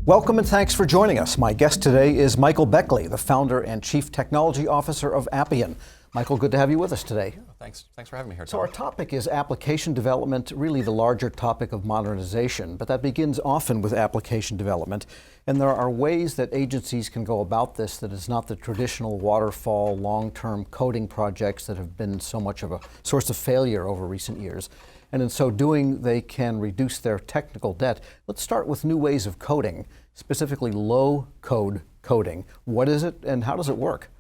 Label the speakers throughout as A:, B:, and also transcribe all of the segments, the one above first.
A: Welcome and thanks for joining us. My guest today is Michael Beckley, the founder and Chief Technology Officer of PAean. Michael, good to have you with us today.
B: Thanks for having me here, Tom.
A: So our topic is application development, really the larger topic of modernization, but that begins often with application development. And there are ways that agencies can go about this that is not the traditional waterfall, long-term coding projects that have been so much of a source of failure over recent years. And in so doing, they can reduce their technical debt. Let's start with new ways of coding, specifically low-code coding. What is it and how does it work?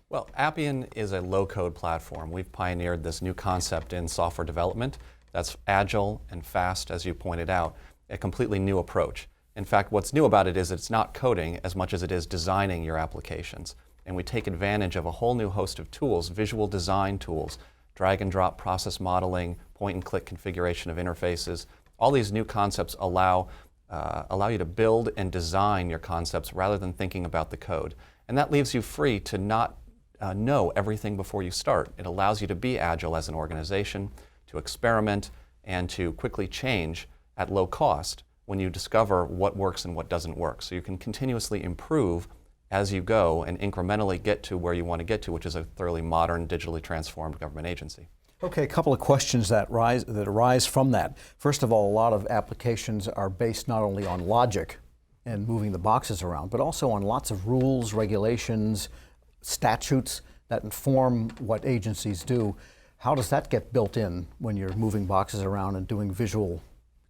B: Well, PAean is a low-code platform. We've pioneered this new concept in software development that's agile and fast, as you pointed out, a completely new approach. In fact, what's new about it is it's not coding as much as it is designing your applications. And we take advantage of a whole new host of tools, visual design tools, drag and drop process modeling, point and click configuration of interfaces. All these new concepts allow you to build and design your concepts rather than thinking about the code. And that leaves you free to not know everything before you start. It allows you to be agile as an organization, to experiment, and to quickly change at low cost when you discover what works and what doesn't work. So you can continuously improve as you go and incrementally get to where you want to get to, which is a thoroughly modern, digitally transformed government agency.
A: Okay, a couple of questions that arise from that. First of all, a lot of applications are based not only on logic and moving the boxes around, but also on lots of rules, regulations, statutes that inform what agencies do. How does that get built in when you're moving boxes around and doing visual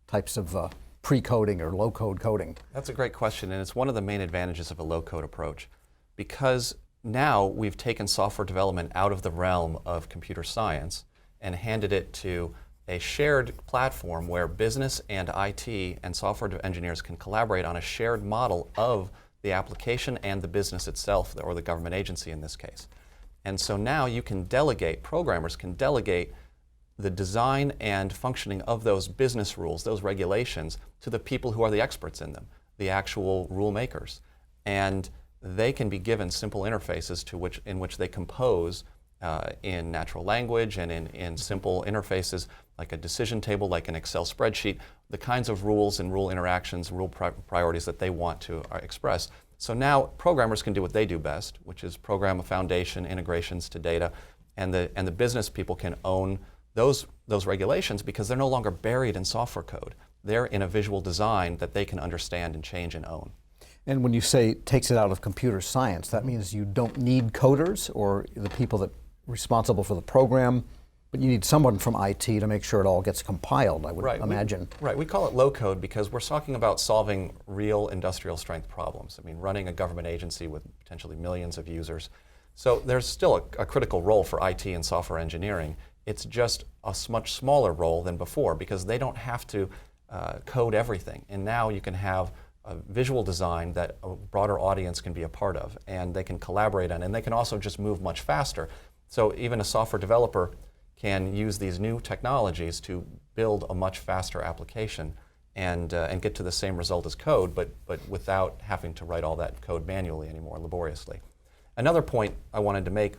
A: types of pre-coding or low-code coding?
B: That's a great question, and it's one of the main advantages of a low-code approach. Because now we've taken software development out of the realm of computer science and handed it to a shared platform where business and IT and software engineers can collaborate on a shared model of the application and the business itself, or the government agency in this case. And so now you can delegate, programmers can delegate the design and functioning of those business rules, those regulations, to the people who are the experts in them, the actual rule makers. And they can be given simple interfaces in which they compose in natural language and in simple interfaces like a decision table, like an Excel spreadsheet, the kinds of rules and rule interactions, rule priorities that they want to express. So now programmers can do what they do best, which is program a foundation, integrations to data, and the business people can own those regulations because they're no longer buried in software code. They're in a visual design that they can understand and change and own.
A: And when you say it takes it out of computer science, that means you don't need coders or the people that are responsible for the program, but you need someone from IT to make sure it all gets compiled, I would imagine.
B: Right, we call it low code because we're talking about solving real industrial strength problems. I mean, running a government agency with potentially millions of users. So there's still a critical role for IT and software engineering. It's just a much smaller role than before because they don't have to code everything. And now you can have a visual design that a broader audience can be a part of and they can collaborate on, and they can also just move much faster. So even a software developer can use these new technologies to build a much faster application and get to the same result as code, but without having to write all that code manually anymore, laboriously. Another point I wanted to make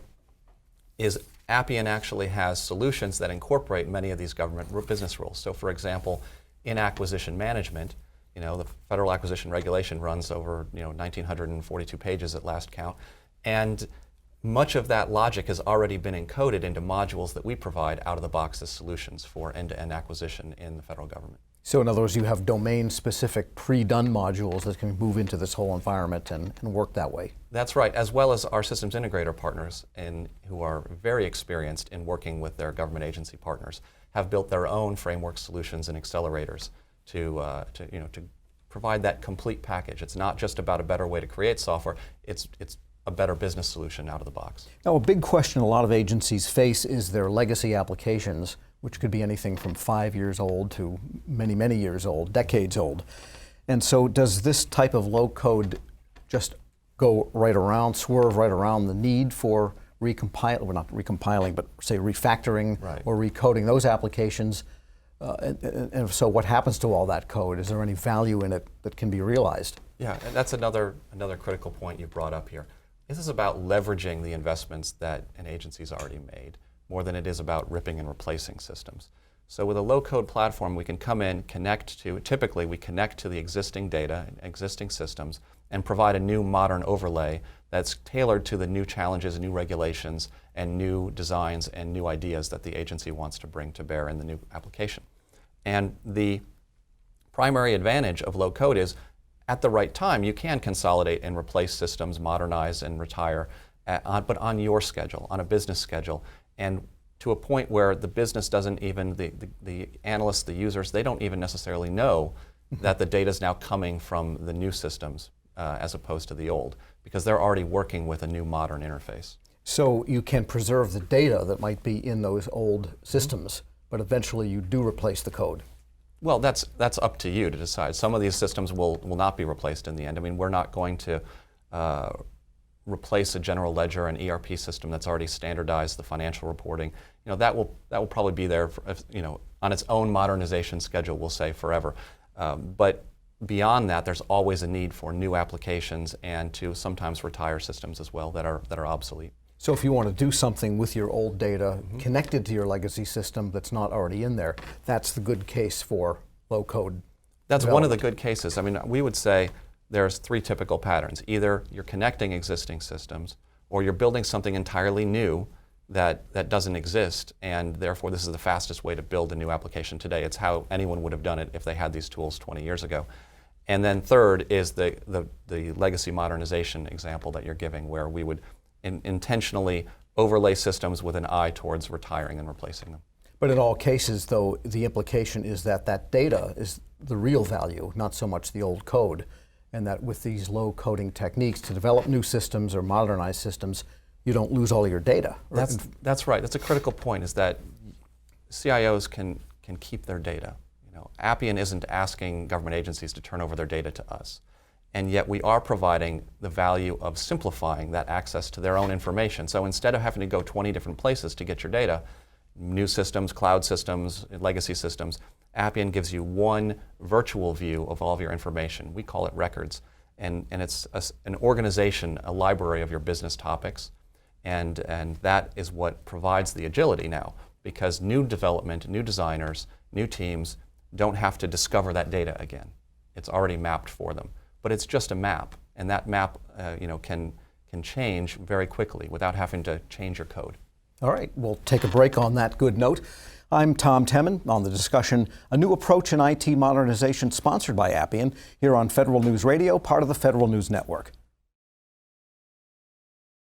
B: is PAean actually has solutions that incorporate many of these government business rules. So for example, in acquisition management, the Federal Acquisition Regulation runs over 1,942 pages at last count, and much of that logic has already been encoded into modules that we provide out of the box as solutions for end-to-end acquisition in the federal government.
A: So in other words, you have domain-specific pre-done modules that can move into this whole environment and work that way.
B: That's right, as well as our systems integrator partners who are very experienced in working with their government agency partners, have built their own framework solutions and accelerators to provide that complete package. It's not just about a better way to create software, it's a better business solution out of the box.
A: Now, a big question a lot of agencies face is their legacy applications, which could be anything from 5 years old to many, many years old, decades old. And so does this type of low code just go right around, swerve right around the need for not recompiling, but say refactoring or recoding those applications? And so what happens to all that code? Is there any value in it that can be realized?
B: Yeah, and that's another critical point you brought up here. This is about leveraging the investments that an agency's already made more than it is about ripping and replacing systems. So with a low-code platform, we can come in, typically we connect to the existing data, existing systems, and provide a new modern overlay that's tailored to the new challenges, new regulations, and new designs and new ideas that the agency wants to bring to bear in the new application. And the primary advantage of low code is at the right time, you can consolidate and replace systems, modernize and retire, but on your schedule, on a business schedule, and to a point where the business doesn't even, the analysts, the users, they don't even necessarily know that the data is now coming from the new systems as opposed to the old, because they're already working with a new modern interface.
A: So you can preserve the data that might be in those old systems, but eventually you do replace the code.
B: Well, that's up to you to decide. Some of these systems will not be replaced in the end. I mean, we're not going to replace a general ledger and ERP system that's already standardized the financial reporting. You know, that will probably be there for, on its own modernization schedule, we'll say, forever. But beyond that, there's always a need for new applications and to sometimes retire systems as well that are obsolete.
A: So if you want to do something with your old data connected to your legacy system that's not already in there, that's the good case for low code.
B: That's one of the good cases. I mean, we would say there's three typical patterns. Either you're connecting existing systems, or you're building something entirely new that doesn't exist, and therefore this is the fastest way to build a new application today. It's how anyone would have done it if they had these tools 20 years ago. And then third is the legacy modernization example that you're giving, where we would intentionally overlay systems with an eye towards retiring and replacing them.
A: But in all cases, though, the implication is that that data is the real value, not so much the old code, and that with these low coding techniques to develop new systems or modernize systems, you don't lose all your data.
B: That's right. That's a critical point, is that CIOs can keep their data. PAean isn't asking government agencies to turn over their data to us. And yet we are providing the value of simplifying that access to their own information. So instead of having to go 20 different places to get your data, new systems, cloud systems, legacy systems, PAean gives you one virtual view of all of your information. We call it records. And it's an organization, a library of your business topics. And that is what provides the agility now, because new development, new designers, new teams don't have to discover that data again. It's already mapped for them. But it's just a map, and that map can change very quickly without having to change your code.
A: All right, we'll take a break on that good note. I'm Tom Temin on the discussion, A New Approach in IT Modernization, sponsored by PAean, here on Federal News Radio, part of the Federal News Network.